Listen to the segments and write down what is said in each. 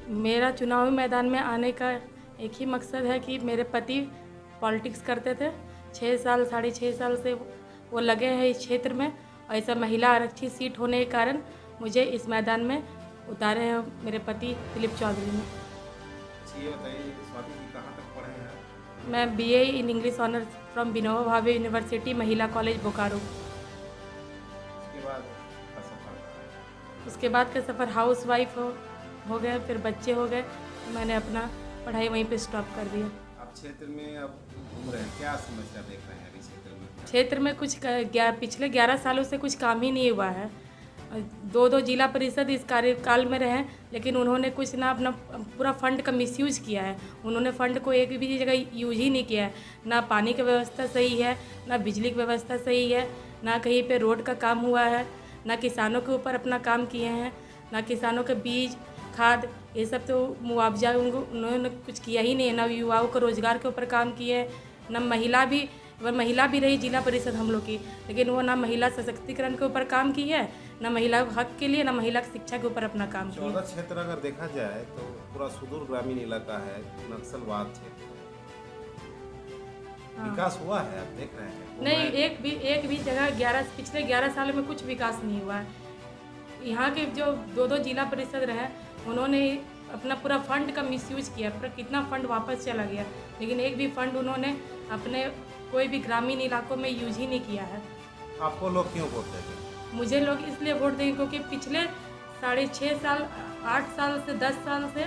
मेरा चुनावी मैदान में आने का एक ही मकसद है कि मेरे पति पॉलिटिक्स करते थे। 6 साल 6.5 साल से वो लगे हैं इस क्षेत्र में, और ऐसा महिला आरक्षित सीट होने के कारण मुझे इस मैदान में उतारे हैं मेरे पति दिलीप चौधरी ने। ये बताइए स्वाति जी कहाँ तक पढ़े हैं? मैं BA in English honours from Vinoba Bhave university महिला कॉलेज बोकारो। उसके बाद का सफ़र हाउस वाइफ हो गए, फिर बच्चे हो गए, तो मैंने अपना पढ़ाई वहीं पे स्टॉप कर दिया। आप क्षेत्र में अब घूम रहे हैं, क्या समस्या देख रहे हैं अभी क्षेत्र में? क्षेत्र में कुछ पिछले 11 सालों से कुछ काम ही नहीं हुआ है। 2 जिला परिषद इस कार्यकाल में रहे, लेकिन उन्होंने कुछ ना अपना पूरा फंड का मिसयूज किया है। उन्होंने फंड को एक भी जगह यूज ही नहीं किया है। ना पानी की व्यवस्था सही है, ना बिजली की व्यवस्था सही है, ना कहीं पे रोड का काम हुआ है, ना किसानों के ऊपर अपना काम किए हैं, ना किसानों के बीज खाद ये सब तो मुआवजा उन्होंने कुछ किया ही नहीं है। ना युवाओं को रोज़गार के ऊपर काम किए हैं, ना महिला भी रही जिला परिषद हम लोग की, लेकिन वो ना महिला सशक्तिकरण के ऊपर काम की है, ना महिला हक के लिए, ना महिला शिक्षा के ऊपर अपना काम किया। 14 क्षेत्र अगर देखा जाए तो पूरा सुदूर ग्रामीण इलाका है, नक्सलवाद क्षेत्र है। विकास हुआ है, आप देख रहे हैं? नहीं, एक भी जगह पिछले 11 सालों में कुछ विकास नहीं हुआ है। यहाँ के जो 2 जिला परिषद रहे, उन्होंने अपना पूरा फंड का मिसयूज किया, पर कितना फंड वापस चला गया, लेकिन एक भी फंड उन्होंने अपने कोई भी ग्रामीण इलाकों में यूज ही नहीं किया है। आपको लोग क्यों वोट देंगे? मुझे लोग इसलिए वोट देंगे क्योंकि पिछले 6.5 साल 8 साल से 10 साल से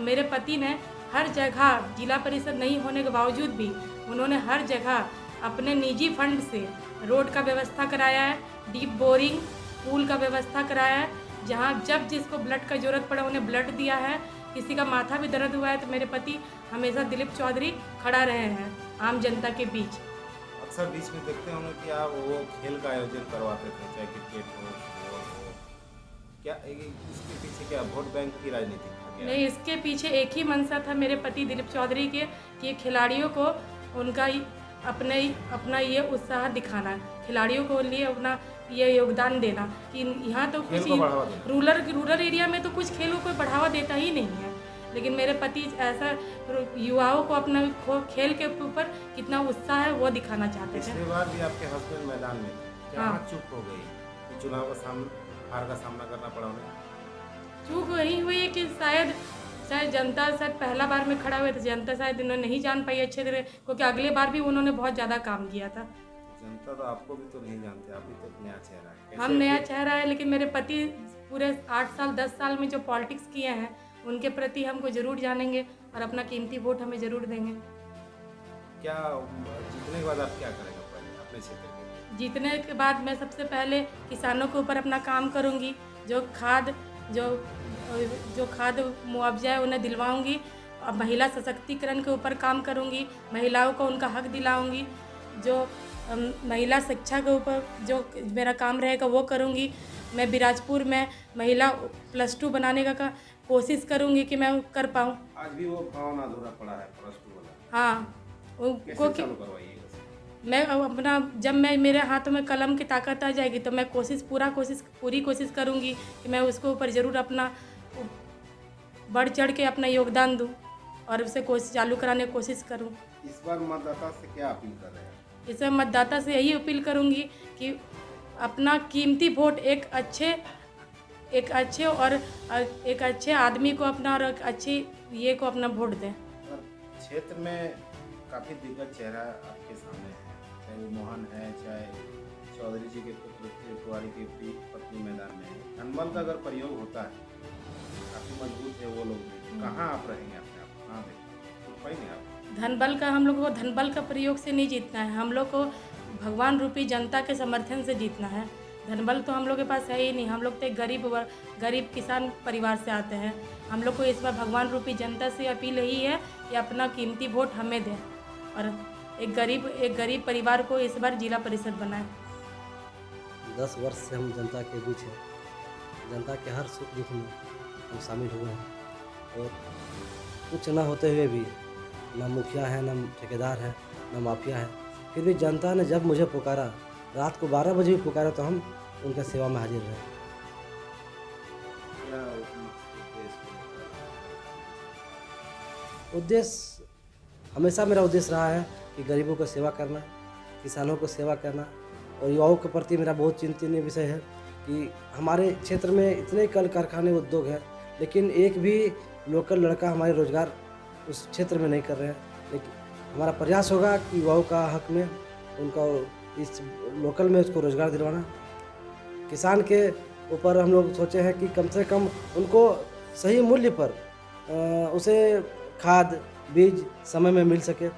मेरे पति ने हर जगह जिला परिषद नहीं होने के बावजूद भी उन्होंने हर जगह अपने निजी फंड से रोड का व्यवस्था कराया है, डीप बोरिंग पुल का व्यवस्था कराया है। जहाँ जब जिसको ब्लड का ज़रूरत पड़ा उन्हें ब्लड दिया है। किसी का माथा भी दर्द हुआ है तो मेरे पति हमेशा दिलीप चौधरी खड़ा रहे हैं आम जनता के बीच। अक्सर बीच में देखते होंगे कि आप वो खेल का आयोजन करवाते थे, चाहे क्रिकेट हो, फुटबॉल हो, क्या इसके पीछे क्या वोट बैंक की राजनीति था? नहीं, इसके पीछे एक ही मंशा था मेरे पति दिलीप चौधरी के कि खिलाड़ियों को उनका अपना ये उत्साह दिखाना, खिलाड़ियों को लिए अपना ये योगदान देना कि यहाँ तो कुछ रूरल एरिया में तो कुछ खेलों को बढ़ावा देता ही नहीं है, लेकिन मेरे पति ऐसा युवाओं को अपना खेल के ऊपर कितना उत्साह है वो दिखाना चाहते थे। पिछली बार भी आपके हस्बैंड मैदान में थे, क्या चूक हो गई कि चुनाव का हार का सामना करना पड़ा उन्हें? चूक वही हुई कि शायद जनता पहला बार में खड़ा हुए थे, जनता शायद इन्होंने नहीं जान पाई अच्छे तरह, क्योंकि अगले बार भी उन्होंने बहुत ज़्यादा काम किया था। जनता तो आपको भी तो नहीं जानते, आप भी तो नया चेहरा है। हम नया चेहरा है, लेकिन मेरे पति पूरे 8 साल 10 साल में जो पॉलिटिक्स किए हैं उनके प्रति हमको ज़रूर जानेंगे और अपना कीमती वोट हमें ज़रूर देंगे। क्या जीतने के बाद आप क्या करेंगे पहले अपने क्षेत्र के? जीतने के बाद मैं सबसे पहले किसानों के ऊपर अपना काम करूंगी, जो खाद मुआवजा है उन्हें दिलवाऊंगी, और महिला सशक्तिकरण के ऊपर काम करूंगी, महिलाओं को उनका हक दिलाऊंगी, जो महिला शिक्षा के ऊपर जो मेरा काम रहेगा वो करूंगी। मैं बिराजपुर में महिला +2 बनाने का कोशिश करूंगी कि मैं कर पाऊँ। आज भी वो फॉर्म अधूरा पड़ा है +2 वाला। हाँ, कैसे चालू करवाइएगा? मैं अपना जब मैं मेरे हाथों में कलम की ताकत आ जाएगी तो मैं पूरी कोशिश करूंगी कि मैं उसके ऊपर ज़रूर अपना बढ़ चढ़ के अपना योगदान दूं और उसे चालू कराने की कोशिश करूं। इस बार मतदाता से क्या अपील कर रहे हैं? इस बार मतदाता से यही अपील करूंगी कि अपना कीमती वोट एक अच्छे आदमी को अपना और अच्छी ये को अपना वोट दें। क्षेत्र में काफ़ी दिग्गज चेहरा आपके सामने है, चाहे वो मोहन है, चाहे चौधरी जी के पुत्र तिवारी की पत्नी मैदान में है। धनबल का अगर प्रयोग होता है, काफ़ी मजबूत है वो लोग, कहाँ आप रहेंगे अपने आप? कहाँ देखें आप? धनबल का हम लोग को धनबल का प्रयोग से नहीं जीतना है, हम लोग को भगवान रूपी जनता के समर्थन से जीतना है। धनबल तो हम लोग के पास है ही नहीं, हम लोग तो एक गरीब किसान परिवार से आते हैं। हम लोग को इस बार भगवान रूपी जनता से अपील यही है कि अपना कीमती वोट हमें दें और एक गरीब परिवार को इस बार जिला परिषद बनाएं। 10 वर्ष से हम जनता के बीच हैं, जनता के हर सुख दुख में हम शामिल हुए हैं और कुछ ना होते हुए भी ना मुखिया है, ना ठेकेदार है, ना माफिया है, फिर भी जनता ने जब मुझे पुकारा, रात को 12 बजे भी पुकारा तो हम उनके सेवा में हाजिर रहे। उद्देश्य हमेशा मेरा उद्देश्य रहा है कि गरीबों को सेवा करना, किसानों को सेवा करना, और युवाओं के प्रति मेरा बहुत चिंतनीय विषय है कि हमारे क्षेत्र में इतने कल कारखाने उद्योग हैं, लेकिन एक भी लोकल लड़का हमारे रोज़गार उस क्षेत्र में नहीं कर रहे हैं। लेकिन हमारा प्रयास होगा कि युवाओं का हक में उनका इस लोकल में उसको रोज़गार दिलवाना। किसान के ऊपर हम लोग सोचे हैं कि कम से कम उनको सही मूल्य पर उसे खाद बीज समय में मिल सके,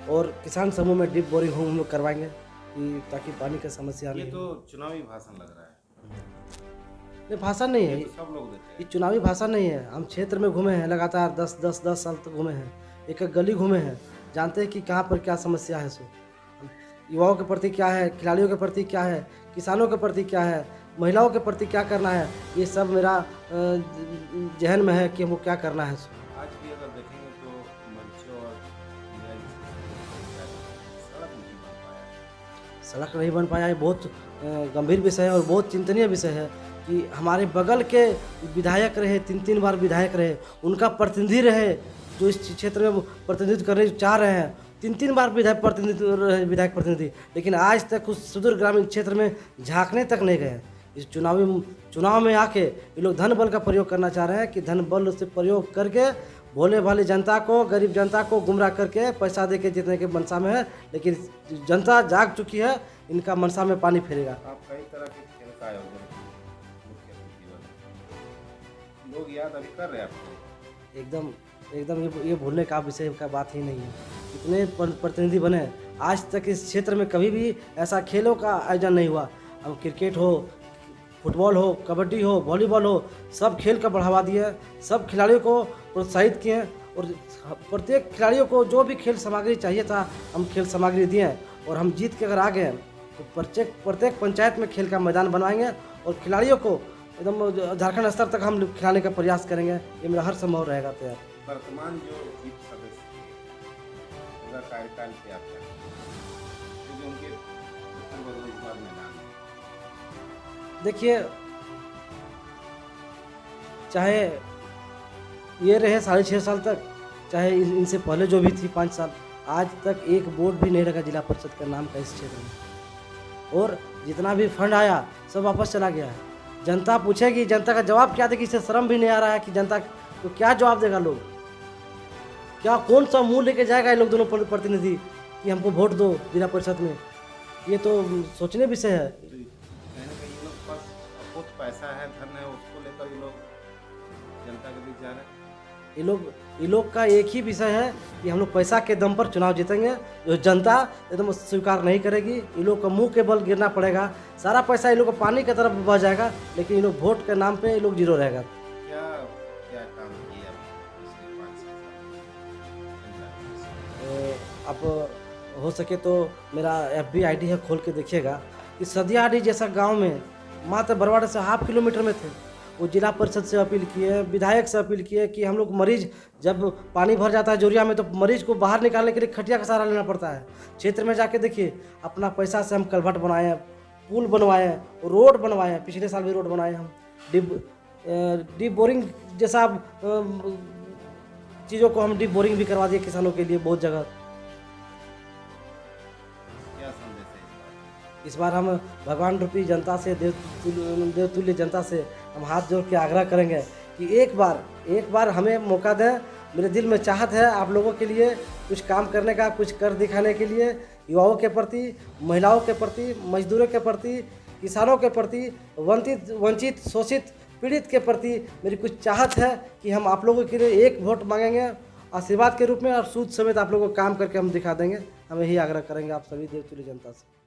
और किसान समूह में डीप बोरिंग हम लोग करवाएंगे कि ताकि पानी का समस्या ये नहीं। तो चुनावी भाषण लग रहा है। ये भाषण नहीं है, ये तो सब लोग देते ये हैं। चुनावी भाषण नहीं है। हम क्षेत्र में घूमे हैं, लगातार 10 साल तक घूमे हैं, एक एक गली घूमे हैं, जानते हैं कि कहाँ पर क्या समस्या है। सो युवाओं के प्रति क्या है, खिलाड़ियों के प्रति क्या है, किसानों के प्रति क्या है, महिलाओं के प्रति क्या करना है, ये सब मेरा जहन में है कि हमको क्या करना है। आज भी अगर देखेंगे तो मंचों और सड़क नहीं बन पाया। सड़क नहीं बन पाया, ये बहुत गंभीर विषय है और बहुत चिंतनीय विषय है कि हमारे बगल के विधायक रहे, 3 बार विधायक रहे, उनका प्रतिनिधि रहे जो इस क्षेत्र में प्रतिनिधित्व करने चाह रहे हैं, 3 बार विधायक प्रतिनिधि, लेकिन आज तक उस सुदूर ग्रामीण क्षेत्र में झांकने तक नहीं गए। इस चुनाव में आके ये लोग धन बल का प्रयोग करना चाह रहे हैं कि धन बल से प्रयोग करके भोले भाले जनता को, गरीब जनता को गुमराह करके पैसा दे के जीतने के मनसा में है। लेकिन जनता जाग चुकी है, इनका मनसा में पानी फेरेगा। आप कई तरह के खेल का आयोजन मुख्य जीवन में। लोग याद अभी कर रहे हैं आपको। एकदम ये भूलने का विषय का बात ही नहीं है। इतने प्रतिनिधि बने, आज तक इस क्षेत्र में कभी भी ऐसा खेलों का आयोजन नहीं हुआ। अब क्रिकेट हो, फुटबॉल हो, कबड्डी हो, वॉलीबॉल हो, सब खेल का बढ़ावा दिए, सब खिलाड़ियों को प्रोत्साहित किए, और प्रत्येक खिलाड़ियों को जो भी खेल सामग्री चाहिए था हम खेल सामग्री दिए, और हम जीत के अगर आ गए तो प्रत्येक पंचायत में खेल का मैदान बनवाएंगे और खिलाड़ियों को एकदम झारखंड स्तर तक हम खिलाने का प्रयास करेंगे। ये मेरा हर संभव रहेगा तैयार। वर्तमान जो चीफ सदस्य पूरा कार्यकाल के आप हैं, क्योंकि उनके बदल इस बार मैदान में देखिए, चाहे ये रहे 6.5 साल तक, चाहे इनसे पहले जो भी थी 5 साल, आज तक एक बोर्ड भी नहीं लगा जिला परिषद का नाम का इस क्षेत्र में, और जितना भी फंड आया सब वापस चला गया है। जनता पूछेगी, जनता का जवाब क्या देगी, इससे शर्म भी नहीं आ रहा है कि जनता को क्या जवाब देगा। लोग क्या कौन सा मुंह लेके जाएगा ये लोग दोनों प्रतिनिधि कि हमको वोट दो जिला परिषद में? ये तो सोचने विषय है। कहीं ना कहीं ये लोग पास बहुत पैसा है, धन है, उसको लेकर ये लोग जनता के बीच जा रहे हैं। ये लोग का एक ही विषय है कि हम लोग पैसा के दम पर चुनाव जीतेंगे, जो जनता एकदम स्वीकार नहीं करेगी। ये लोग का मुंह के बल गिरना पड़ेगा, सारा पैसा ये लोग को पानी की तरफ बह जाएगा, लेकिन ये लोग वोट के नाम पे ये लोग जीरो रहेगा। क्या क्या काम किया पिछले 5 साल? आप हो सके तो मेरा FB ID है, खोल के देखिएगा कि सदियाहाटी जैसा गांव में मात्र बरवाड़ा से 0.5 किलोमीटर में थे। वो जिला परिषद से अपील किए, विधायक से अपील किए कि हम लोग मरीज जब पानी भर जाता है जोरिया में तो मरीज को बाहर निकालने के लिए खटिया का सहारा लेना पड़ता है। क्षेत्र में जाके देखिए, अपना पैसा से हम कलभट बनाए हैं, पुल बनवाए हैं, रोड बनवाए हैं, पिछले साल भी रोड बनाए हम, डीप बोरिंग जैसा चीज़ों को हम डीप बोरिंग भी करवा दिए किसानों के लिए बहुत जगह। क्या संदेश है इस बार हम भगवान रूपी जनता से, देवतुल्य जनता से हम हाथ जोड़ के आग्रह करेंगे कि एक बार हमें मौका दें। मेरे दिल में चाहत है आप लोगों के लिए कुछ काम करने का, कुछ कर दिखाने के लिए, युवाओं के प्रति, महिलाओं के प्रति, मजदूरों के प्रति, किसानों के प्रति, वंचित शोषित पीड़ित के प्रति मेरी कुछ चाहत है कि हम आप लोगों के लिए एक वोट मांगेंगे आशीर्वाद के रूप में, और सूद समेत आप लोगों को काम करके हम दिखा देंगे। हम यही आग्रह करेंगे आप सभी देवतुल्य जनता से।